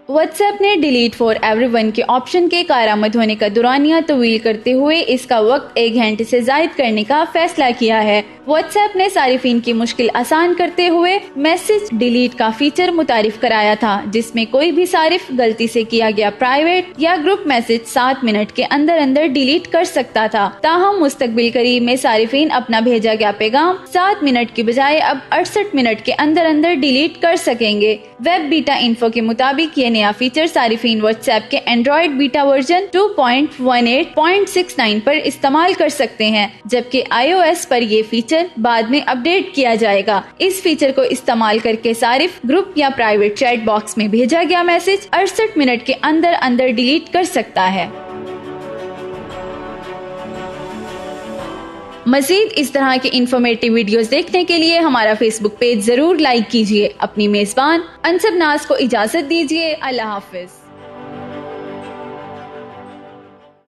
WhatsApp ने delete for everyone के option के कारामद होने का दुरानिया तवील करते हुए इसका वक्त 1 घंटे से जायद करने का फैसला किया है। व्हाट्सएप ने सारिफिन की मुश्किल आसान करते हुए मैसेज डिलीट का फीचर मुतारिफ कराया था, जिसमें कोई भी सारिफ गलती से किया गया प्राइवेट या ग्रुप मैसेज 7 मिनट के अंदर अंदर डिलीट कर सकता था। ताहम मुस्तकबिल करीब में सारिफिन अपना भेजा गया पैगाम 7 मिनट की बजाय अब 68 मिनट के अंदर अंदर डिलीट कर सकेंगे। वेब बीटा इन्फो के मुताबिक ये नया फीचर सारिफिन व्हाट्सएप के एंड्रॉइड बीटा वर्जन 2.18.69 पर इस्तेमाल कर सकते हैं, जबकि iOS पर ये फीचर बाद में अपडेट किया जाएगा। इस फीचर को इस्तेमाल करके सारिफ ग्रुप या प्राइवेट चैट बॉक्स में भेजा गया मैसेज 68 मिनट के अंदर अंदर डिलीट कर सकता है। मजीद इस तरह के इंफॉर्मेटिव वीडियोस देखने के लिए हमारा फेसबुक पेज जरूर लाइक कीजिए। अपनी मेजबान अनसब नाज को इजाजत दीजिए। अल्लाह हाफिज।